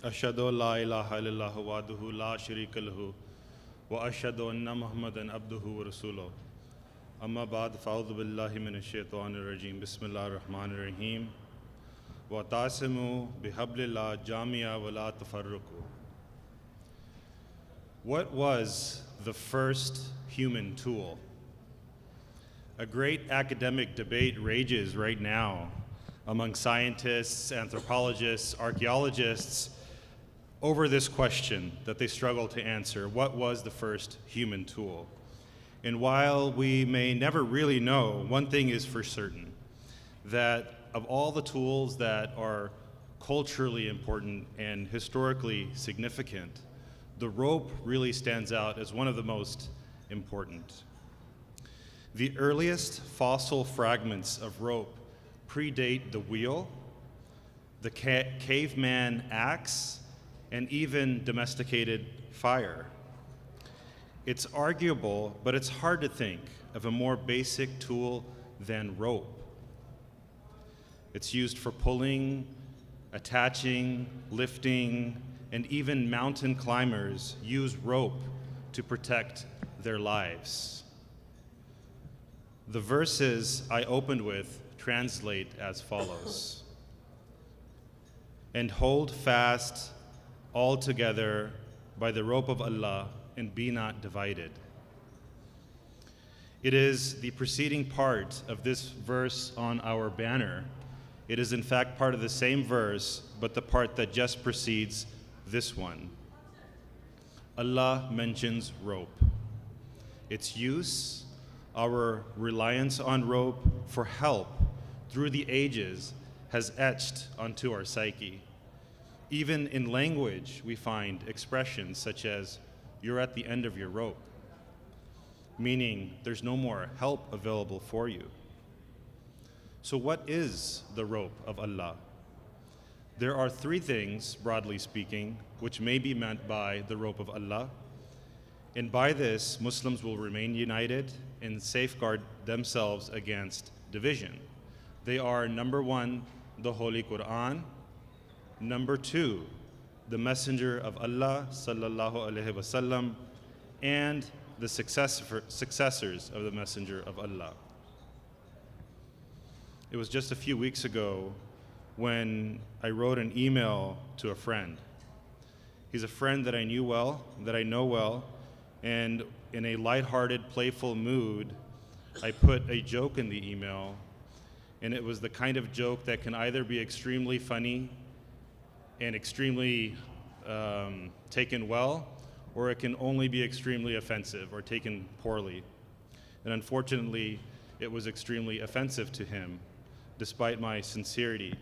أشهد أن لا إله إلا الله وحده لا شريك له وأشهد أن محمدا عبده ورسوله أما بعد فأعوذ بالله من الشيطان الرجيم بسم الله الرحمن الرحيم وَاعْتَصِمُوا بِحَبْلِ اللَّهِ جَمِيعًا وَلَا تَفَرَّقُوا. What was the first human tool? A great academic debate rages right now among scientists, anthropologists, archaeologists over this question that they struggle to answer. What was the first human tool? And while we may never really know, one thing is for certain, that of all the tools that are culturally important and historically significant, the rope really stands out as one of the most important. The earliest fossil fragments of rope predate the wheel, the caveman axe, and even domesticated fire. It's arguable, but it's hard to think of a more basic tool than rope. It's used for pulling, attaching, lifting, and even mountain climbers use rope to protect their lives. The verses I opened with translate as follows: "And hold fast all together by the rope of Allah, and be not divided." It is the preceding part of this verse on our banner. It is in fact part of the same verse, but the part that just precedes this one. Allah mentions rope. Its use, our reliance on rope for help through the ages, has etched onto our psyche. Even in language, we find expressions such as, "You're at the end of your rope," meaning there's no more help available for you. So what is the rope of Allah? There are three things, broadly speaking, which may be meant by the rope of Allah. And by this, Muslims will remain united and safeguard themselves against division. They are, number one, the Holy Quran; number two, the Messenger of Allah, sallallahu alaihi wasallam, and the successors of the Messenger of Allah. It was just a few weeks ago when I wrote an email to a friend. He's a friend that I knew well, that I know well, and in a lighthearted, playful mood, I put a joke in the email, and it was the kind of joke that can either be extremely funny and extremely taken well, or it can only be extremely offensive or taken poorly. And unfortunately, it was extremely offensive to him. Despite my sincerity,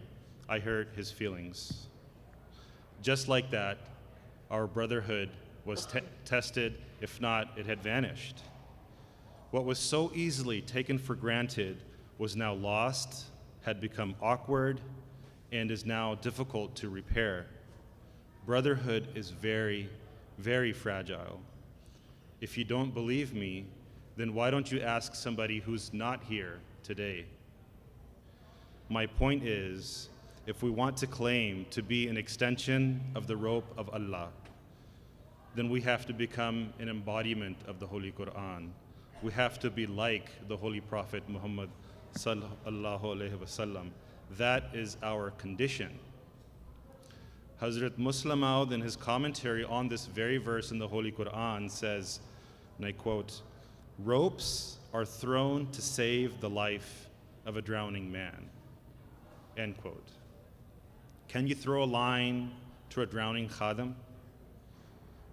I hurt his feelings. Just like that, our brotherhood was tested. If not, it had vanished. What was so easily taken for granted was now lost, had become awkward, and is now difficult to repair. Brotherhood is very, very fragile. If you don't believe me, then why don't you ask somebody who's not here today? My point is, if we want to claim to be an extension of the rope of Allah, then we have to become an embodiment of the Holy Quran. We have to be like the Holy Prophet Muhammad sallallahu alaihi wasallam. That is our condition. Hazrat Muslim Maud, in his commentary on this very verse in the Holy Quran, says, and I quote, "Ropes are thrown to save the life of a drowning man." End quote. Can you throw a line to a drowning khadim?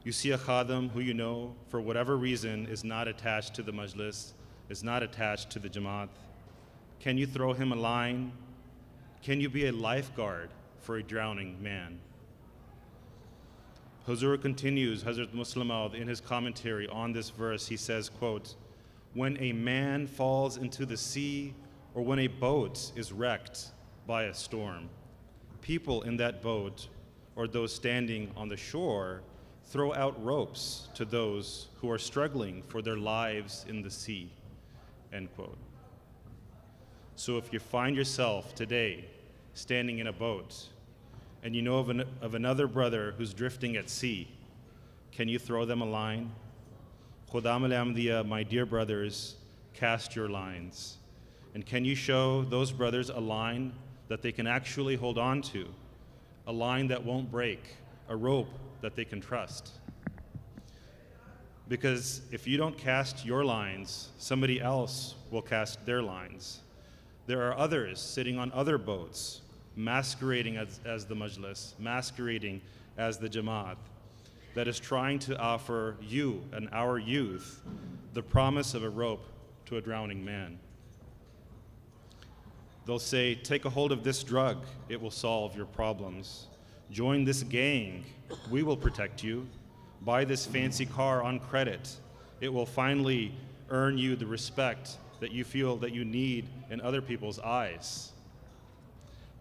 You see a khadim who you know, for whatever reason, is not attached to the majlis, is not attached to the jamaat. Can you throw him a line? Can you be a lifeguard for a drowning man? Huzur continues, Hazrat Muslim Maud, in his commentary on this verse, he says, quote, "When a man falls into the sea or when a boat is wrecked by a storm, people in that boat or those standing on the shore throw out ropes to those who are struggling for their lives in the sea." End quote. So if you find yourself today standing in a boat and you know of another brother who's drifting at sea, can you throw them a line? Khudam al-Amdiya, my dear brothers, cast your lines. And can you show those brothers a line that they can actually hold on to, a line that won't break, a rope that they can trust? Because if you don't cast your lines, somebody else will cast their lines. There are others sitting on other boats, masquerading as the majlis, masquerading as the Jamaat, that is trying to offer you and our youth the promise of a rope to a drowning man. They'll say, take a hold of this drug, it will solve your problems. Join this gang, we will protect you. Buy this fancy car on credit, it will finally earn you the respect that you feel that you need in other people's eyes.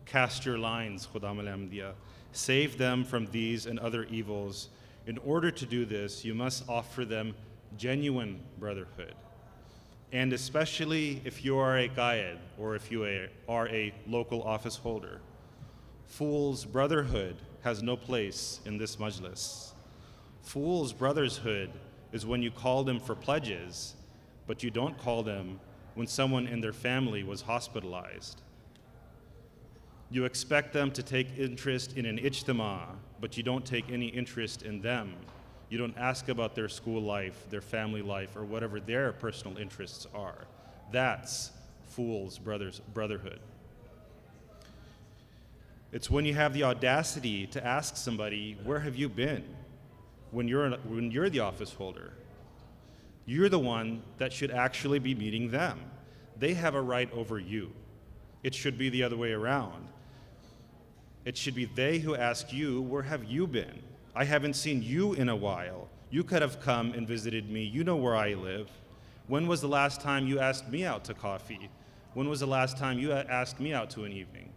Cast your lines, Khudam al-Amdiya. Save them from these and other evils. In order to do this, you must offer them genuine brotherhood. And especially if you are a qaid, or if you are a local office holder. Fool's brotherhood has no place in this majlis. Fool's brotherhood is when you call them for pledges, but you don't call them when someone in their family was hospitalized. You expect them to take interest in an Ijtema, but you don't take any interest in them. You don't ask about their school life, their family life, or whatever their personal interests are. That's fool's brotherhood. It's when you have the audacity to ask somebody, where have you been? When you're the office holder. You're the one that should actually be meeting them. They have a right over you. It should be the other way around. It should be they who ask you, where have you been? I haven't seen you in a while. You could have come and visited me. You know where I live. When was the last time you asked me out to coffee? When was the last time you asked me out to an evening?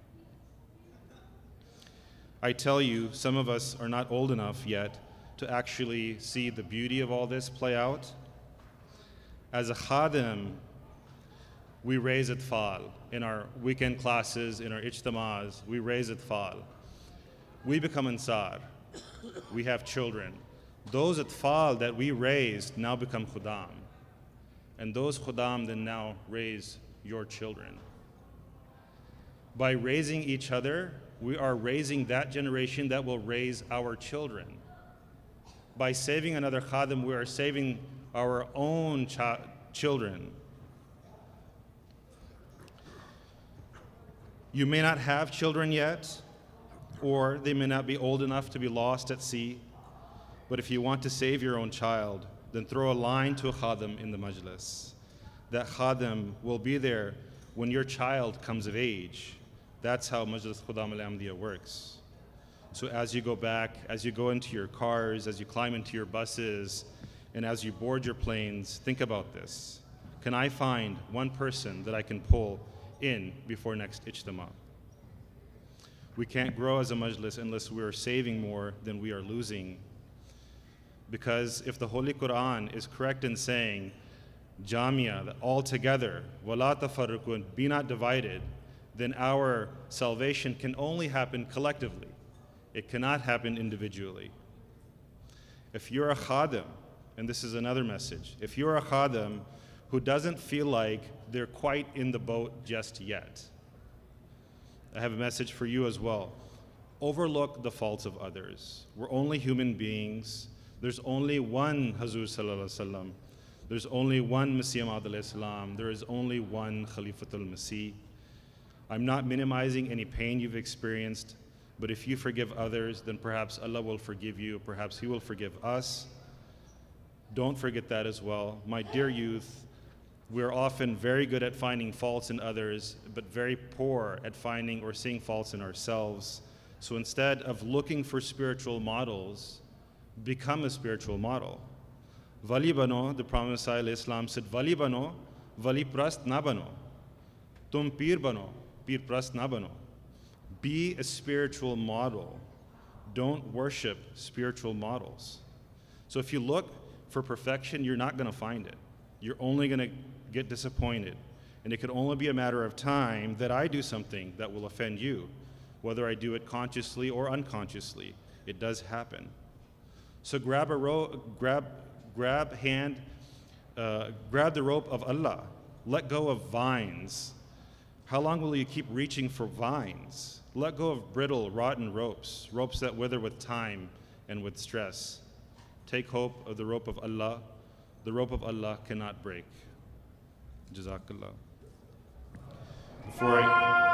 I tell you, some of us are not old enough yet to actually see the beauty of all this play out. As a khadim, we raise atfal. In our weekend classes, in our ijtemas, we raise atfal. We become ansar. We have children. Those atfal that we raised now become khudam. And those khudam then now raise your children. By raising each other, we are raising that generation that will raise our children. By saving another khadim, we are saving our own children. You may not have children yet, or they may not be old enough to be lost at sea, but if you want to save your own child, then throw a line to a khadim in the majlis. That khadim will be there when your child comes of age. That's how Majlis Khudam al-Amdiya works. So as you go back, as you go into your cars, as you climb into your buses, and as you board your planes, think about this. Can I find one person that I can pull in before next Ijtema? We can't grow as a majlis unless we are saving more than we are losing. Because if the Holy Quran is correct in saying, Jamia, that all together, wala tafarruqun, be not divided, then our salvation can only happen collectively. It cannot happen individually. If you're a khadim, and this is another message, if you're a khadim who doesn't feel like they're quite in the boat just yet, I have a message for you as well. Overlook the faults of others. We're only human beings. There's only one Hazur Sallallahu Alaihi Wasallam. There's only one Masih Maud alayhi salam. There is only one Khalifatul Masih. I'm not minimizing any pain you've experienced, but if you forgive others, then perhaps Allah will forgive you. Perhaps He will forgive us. Don't forget that as well. My dear youth, we're often very good at finding faults in others, but very poor at finding or seeing faults in ourselves. So instead of looking for spiritual models, become a spiritual model. Vali bano, the Prophet Islam said, Vali bano, vali prast na bano. Tum pir bano, pir prast na bano. Be a spiritual model. Don't worship spiritual models. So if you look for perfection, you're not going to find it. You're only going to get disappointed. And it could only be a matter of time that I do something that will offend you. whether I do it consciously or unconsciously. It does happen. So grab the rope of Allah. Let go of vines. How long will you keep reaching for vines? Let go of brittle, rotten ropes, ropes that wither with time and with stress. Take hope of the rope of Allah. The rope of Allah cannot break. Jazakallah. Before I